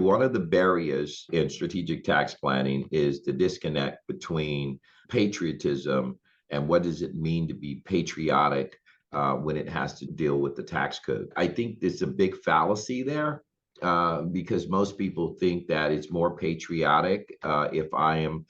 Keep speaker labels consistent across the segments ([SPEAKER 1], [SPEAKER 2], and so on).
[SPEAKER 1] One of the barriers in strategic tax planning is the disconnect between patriotism and what does it mean to be patriotic when it has to deal with the tax code. I think there's a big fallacy there because most people think that it's more patriotic if I am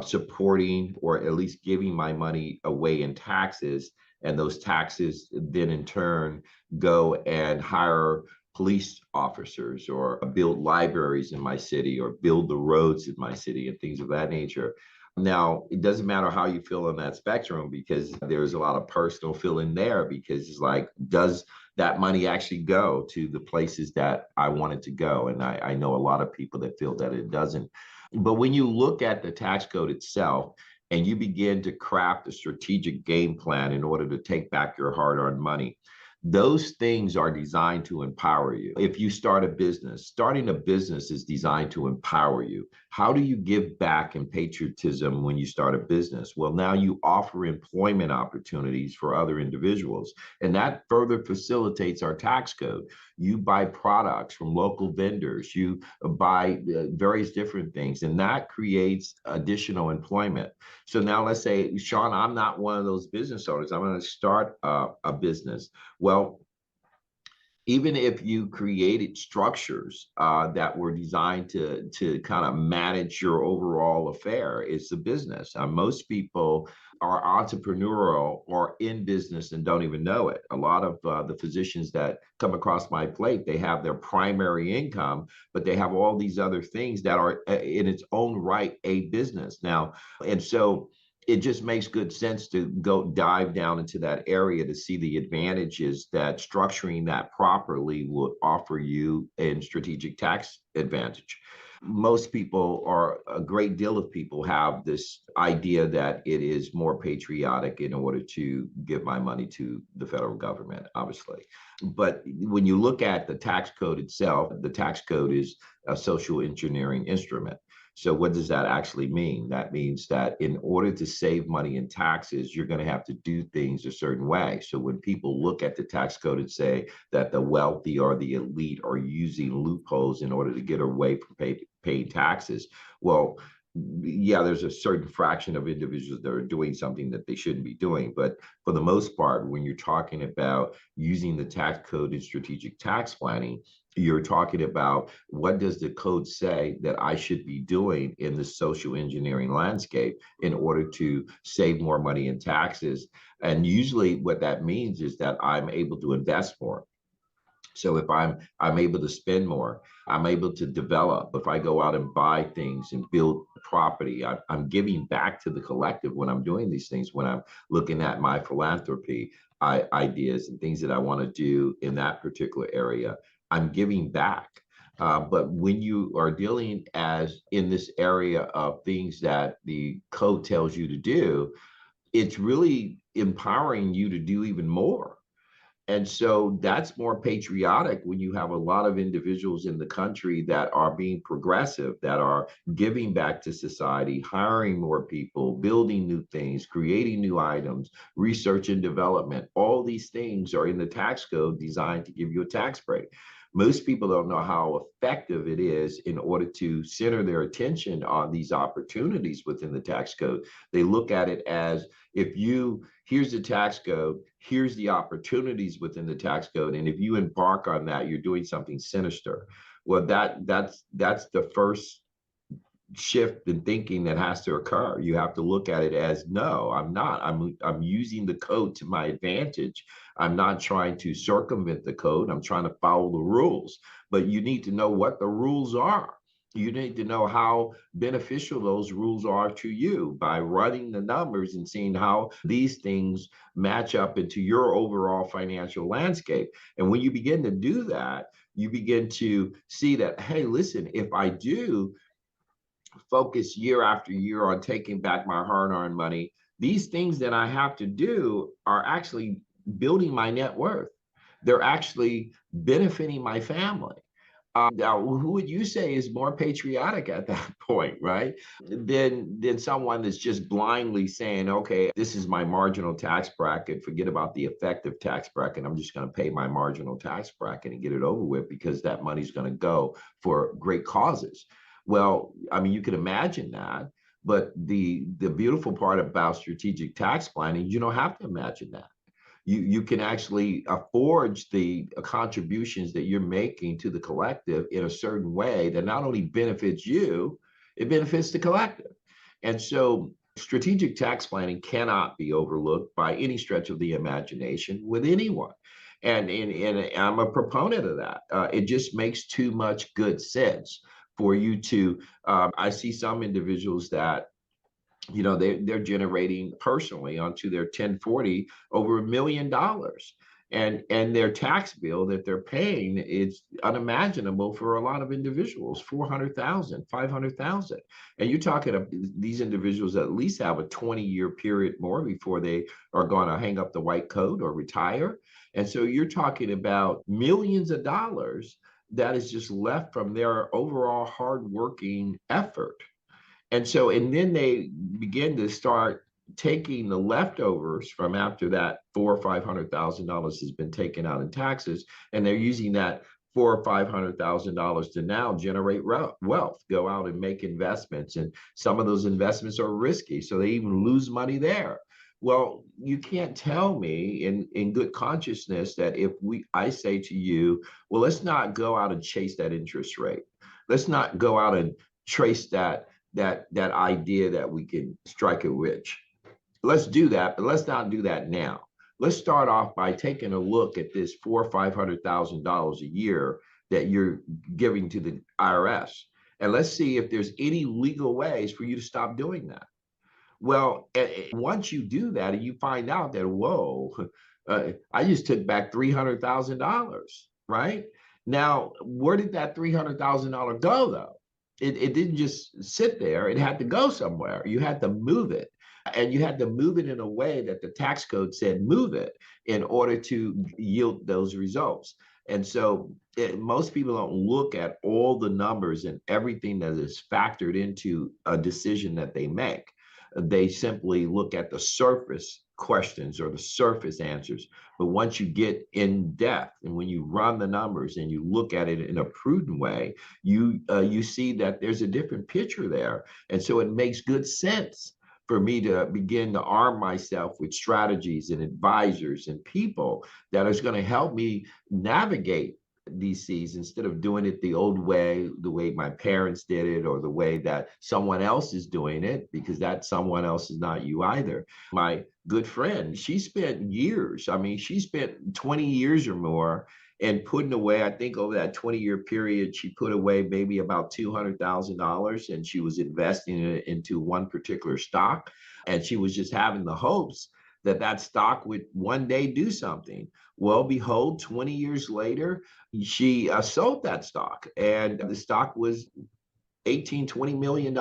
[SPEAKER 1] supporting or at least giving my money away in taxes, and those taxes then in turn go and hire police officers or build libraries in my city or build the roads in my city and things of that nature. Now, it doesn't matter how you feel on that spectrum because there's a lot of personal feeling there because it's like, does that money actually go to the places that I want it to go? And I know a lot of people that feel that it doesn't. But when you look at the tax code itself and you begin to craft a strategic game plan in order to take back your hard-earned money, those things are designed to empower you. If you start a business, starting a business is designed to empower you. How do you give back in patriotism when you start a business? Well, now you offer employment opportunities for other individuals, and that further facilitates our tax code. You buy products from local vendors, you buy various different things, and that creates additional employment. So now let's say, Shawn, I'm not one of those business owners. I'm going to start a business. Well, even if you created structures that were designed to kind of manage your overall affair, it's a business. Most people are entrepreneurial or in business and don't even know it. A lot of the physicians that come across my plate, they have their primary income, but they have all these other things that are in its own right a business now. And so it just makes good sense to go dive down into that area to see the advantages that structuring that properly would offer you in strategic tax advantage. Most people, or a great deal of people, have this idea that it is more patriotic in order to give my money to the federal government, obviously. But when you look at the tax code itself, the tax code is a social engineering instrument. So what does that actually mean? That means that in order to save money in taxes, you're going to have to do things a certain way. So when people look at the tax code and say that the wealthy or the elite are using loopholes in order to get away from paying taxes, well, yeah, there's a certain fraction of individuals that are doing something that they shouldn't be doing. But for the most part, when you're talking about using the tax code in strategic tax planning, you're talking about what does the code say that I should be doing in the social engineering landscape in order to save more money in taxes. And usually what that means is that I'm able to invest more. So if I'm able to spend more, I'm able to develop. If I go out and buy things and build property, I'm giving back to the collective when I'm doing these things, when I'm looking at my philanthropy ideas and things that I want to do in that particular area, I'm giving back. But when you are dealing as in this area of things that the code tells you to do, it's really empowering you to do even more. And so that's more patriotic when you have a lot of individuals in the country that are being progressive, that are giving back to society, hiring more people, building new things, creating new items, research and development. All these things are in the tax code designed to give you a tax break. Most people don't know how effective it is in order to center their attention on these opportunities within the tax code. They look at it as, if you, here's the tax code, here's the opportunities within the tax code, and if you embark on that, you're doing something sinister. Well, that's the first shift in thinking that has to occur. You have to look at it as, no, I'm not. I'm using the code to my advantage. I'm not trying to circumvent the code. I'm trying to follow the rules. But you need to know what the rules are. You need to know how beneficial those rules are to you by running the numbers and seeing how these things match up into your overall financial landscape. And when you begin to do that, you begin to see that, hey, listen, if I do focus year after year on taking back my hard-earned money, these things that I have to do are actually building my net worth. They're actually benefiting my family. Now, who would you say is more patriotic at that point, right? Than someone that's just blindly saying, okay, this is my marginal tax bracket. Forget about the effective tax bracket. I'm just going to pay my marginal tax bracket and get it over with because that money's going to go for great causes. Well, I mean, you can imagine that. But the beautiful part about strategic tax planning, you don't have to imagine that. You can actually forge the contributions that you're making to the collective in a certain way that not only benefits you, it benefits the collective. And so strategic tax planning cannot be overlooked by any stretch of the imagination with anyone. And I'm a proponent of that. It just makes too much good sense for you to. I see some individuals that they're generating personally onto their 1040 over $1 million, and their tax bill that they're paying is unimaginable for a lot of individuals, 400,000, 500,000. And you're talking of these individuals at least have a 20-year period more before they are going to hang up the white coat or retire. And so you're talking about millions of dollars that is just left from their overall hardworking effort. And then they begin to start taking the leftovers from after that four or $500,000 has been taken out in taxes, and they're using that four or $500,000 to now generate wealth, go out and make investments, and some of those investments are risky, so they even lose money there. Well, you can't tell me in good consciousness that I say to you, well, let's not go out and chase that interest rate. Let's not go out and trace that idea that we can strike it rich. Let's do that, but let's not do that now. Let's start off by taking a look at this four or $500,000 a year that you're giving to the IRS, and let's see if there's any legal ways for you to stop doing that. Well, once you do that and you find out that, whoa, I just took back $300,000, right? Now, where did that $300,000 go, though? It didn't just sit there. It had to go somewhere. You had to move it. And you had to move it in a way that the tax code said move it in order to yield those results. And so most people don't look at all the numbers and everything that is factored into a decision that they make. They simply look at the surface questions or the surface answers. But once you get in depth and when you run the numbers and you look at it in a prudent way, you see that there's a different picture there. And so it makes good sense for me to begin to arm myself with strategies and advisors and people that is going to help me navigate these seas instead of doing it the way my parents did it, or the way that someone else is doing it, because that someone else is not you either. My good friend, she spent years, I mean, she spent 20 years or more and putting away, I think over that 20-year period, she put away maybe about $200,000, and she was investing it into one particular stock. And she was just having the hopes that that stock would one day do something. Well, behold, 20 years later, she sold that stock, and the stock was 18, $20 million.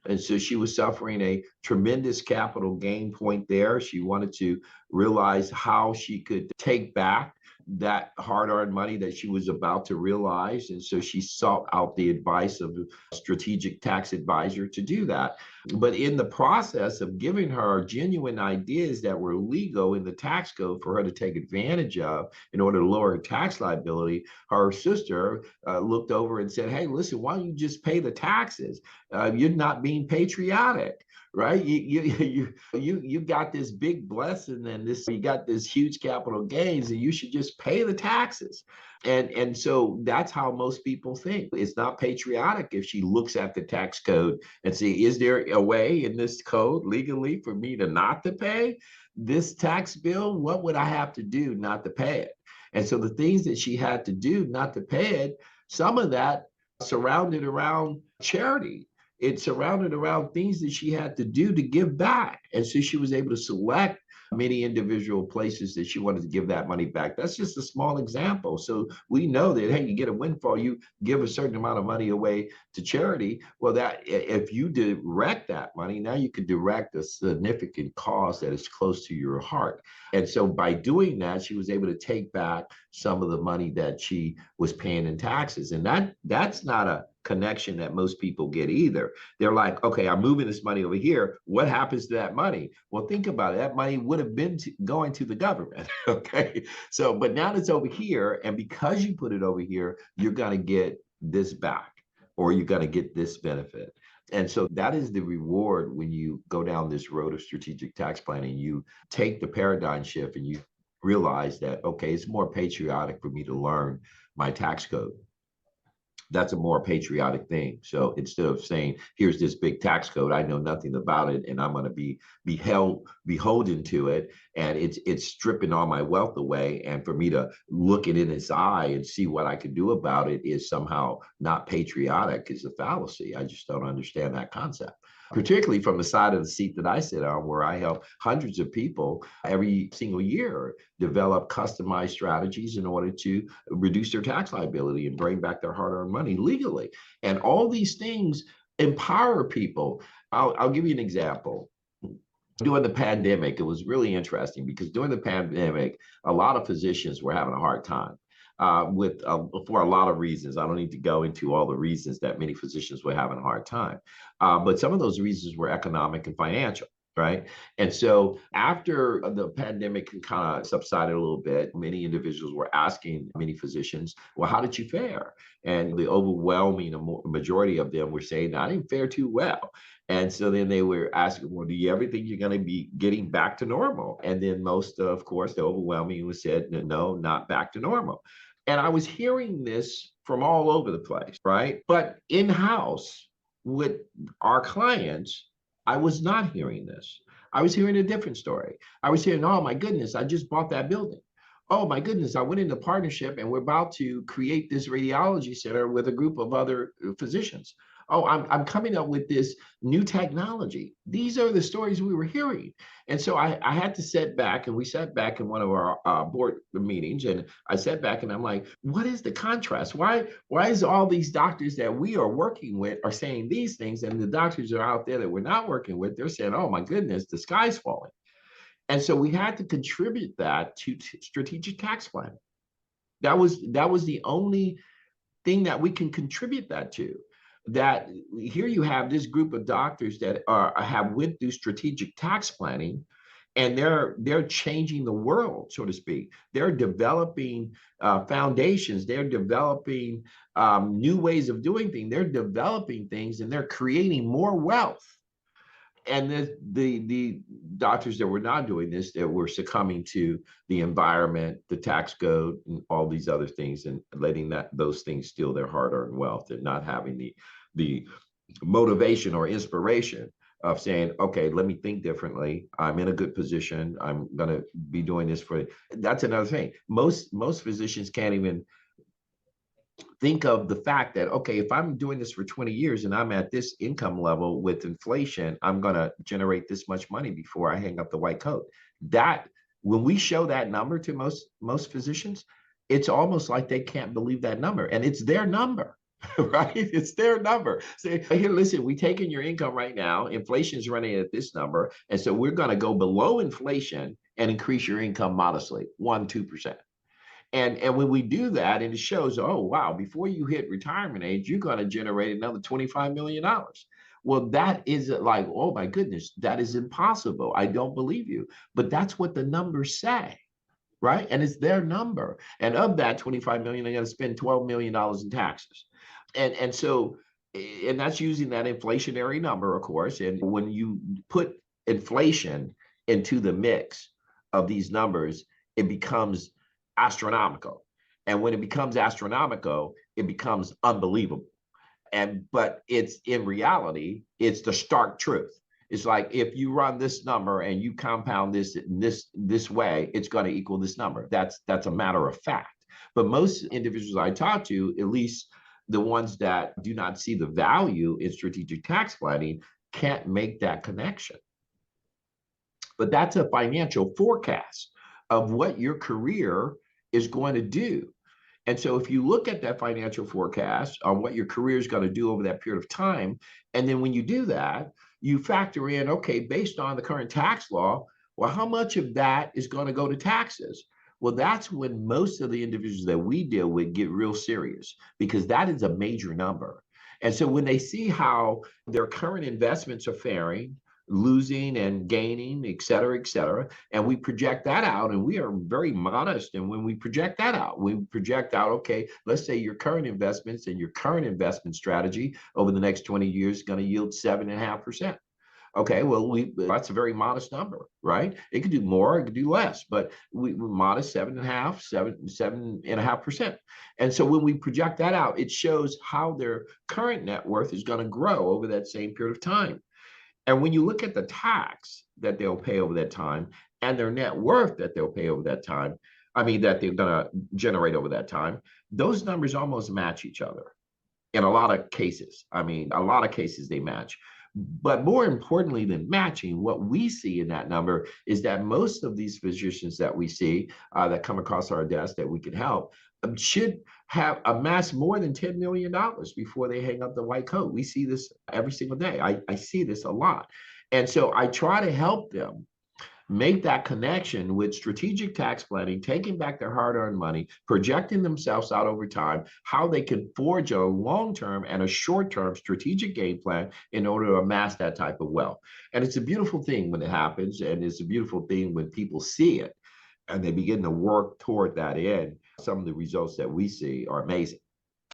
[SPEAKER 1] And so she was suffering a tremendous capital gain point there. She wanted to realize how she could take back that hard-earned money that she was about to realize. And so she sought out the advice of a strategic tax advisor to do that. But in the process of giving her genuine ideas that were legal in the tax code for her to take advantage of in order to lower her tax liability, her sister looked over and said, hey, listen, why don't you just pay the taxes? You're not being patriotic. Right, you got this big blessing, and you got this huge capital gains, and you should just pay the taxes. And so that's how most people think. It's not patriotic if she looks at the tax code and see, is there a way in this code legally for me to not to pay this tax bill? What would I have to do not to pay it? And so the things that she had to do not to pay it, some of that surrounded around charity. it surrounded around things that she had to do to give back. And so she was able to select many individual places that she wanted to give that money back. That's just a small example. So we know that, hey, you get a windfall, you give a certain amount of money away to charity. Well, that if you direct that money, now you can direct a significant cause that is close to your heart. And so by doing that, she was able to take back some of the money that she was paying in taxes. And that's not a connection that most people get either. They're like, okay, I'm moving this money over here. What happens to that money? Well, think about it. That money would have been going to the government. Okay. So, but now it's over here. And because you put it over here, you're going to get this back, or you're going to get this benefit. And so that is the reward when you go down this road of strategic tax planning. You take the paradigm shift and you realize that, okay, it's more patriotic for me to learn my tax code. That's a more patriotic thing. So instead of saying, here's this big tax code, I know nothing about it, and I'm going to be held beholden to it, and it's stripping all my wealth away. And for me to look it in its eye and see what I can do about it is somehow not patriotic, is a fallacy. I just don't understand that concept, particularly from the side of the seat that I sit on, where I help hundreds of people every single year develop customized strategies in order to reduce their tax liability and bring back their hard-earned money legally. And all these things empower people. I'll give you an example. During the pandemic, it was really interesting because during the pandemic, a lot of physicians were having a hard time with for a lot of reasons. I don't need to go into all the reasons that many physicians were having a hard time, but some of those reasons were economic and financial. Right. And so after the pandemic kind of subsided a little bit, many individuals were asking many physicians, well, how did you fare? And the overwhelming majority of them were saying, I didn't fare too well. And so then they were asking, well, do you ever think you're going to be getting back to normal? And then most, of course, the overwhelming was said, no, not back to normal. And I was hearing this from all over the place, right? But in-house with our clients, I was not hearing this. I was hearing a different story. I was hearing, oh my goodness, I just bought that building. Oh my goodness, I went into partnership and we're about to create this radiology center with a group of other physicians. Oh, I'm coming up with this new technology. These are the stories we were hearing. And so I had to sit back, and we sat back in one of our board meetings, and I sat back and I'm like, what is the contrast? Why is all these doctors that we are working with are saying these things, and the doctors are out there that we're not working with, they're saying, oh my goodness, the sky's falling. And so we had to contribute that to strategic tax planning. That was the only thing that we can contribute that to. That here you have this group of doctors that have went through strategic tax planning, and they're changing the world, so to speak. They're developing foundations. They're developing new ways of doing things. They're developing things, and they're creating more wealth. And the doctors that were not doing this, that were succumbing to the environment, the tax code, and all these other things, and letting those things steal their hard-earned wealth, and not having the motivation or inspiration of saying, okay, let me think differently. I'm in a good position. I'm going to be doing this for. That's another thing. Most physicians can't even think of the fact that, okay, if I'm doing this for 20 years and I'm at this income level with inflation, I'm going to generate this much money before I hang up the white coat. That, when we show that number to most physicians, it's almost like they can't believe that number, and it's their number. Right? It's their number. Say, here, listen, we taking your income right now. Inflation is running at this number. And so we're going to go below inflation and increase your income modestly, 1-2%. And when we do that, and it shows, oh, wow, before you hit retirement age, you're going to generate another $25 million. Well, that is like, oh my goodness, that is impossible. I don't believe you. But that's what the numbers say, right? And it's their number. And of that 25 million, they're going to spend $12 million in taxes. And so, and that's using that inflationary number, of course. And when you put inflation into the mix of these numbers, it becomes astronomical. And when it becomes astronomical, it becomes unbelievable. But it's, in reality, it's the stark truth. It's like, if you run this number and you compound this way, it's going to equal this number. That's a matter of fact. But most individuals I talk to, at least The ones that do not see the value in strategic tax planning can't make that connection. But that's a financial forecast of what your career is going to do. And so if you look at that financial forecast on what your career is going to do over that period of time, and then when you do that, you factor in, okay, based on the current tax law, well, how much of that is going to go to taxes? Well, that's when most of the individuals that we deal with get real serious, because that is a major number. And so when they see how their current investments are faring, losing and gaining, et cetera, and we project that out, and we are very modest. And when we project that out, we project out, okay, let's say your current investments and your current investment strategy over the next 20 years is going to yield 7.5%. Okay, well, that's a very modest number, right? It could do more, it could do less, but we modest 7.5%. And so when we project that out, it shows how their current net worth is going to grow over that same period of time. And when you look at the tax that they'll pay over that time and their net worth that they'll pay over that time, I mean, that they're going to generate over that time, those numbers almost match each other in a lot of cases. I mean, a lot of cases they match. But more importantly than matching, what we see in that number is that most of these physicians that we see that come across our desk that we can help should have amassed more than $10 million before they hang up the white coat. We see this every single day. I see this a lot. And so I try to help them make that connection with strategic tax planning, taking back their hard-earned money, projecting themselves out over time, how they can forge a long-term and a short-term strategic game plan in order to amass that type of wealth. And it's a beautiful thing when it happens, and it's a beautiful thing when people see it and they begin to work toward that end. Some of the results that we see are amazing.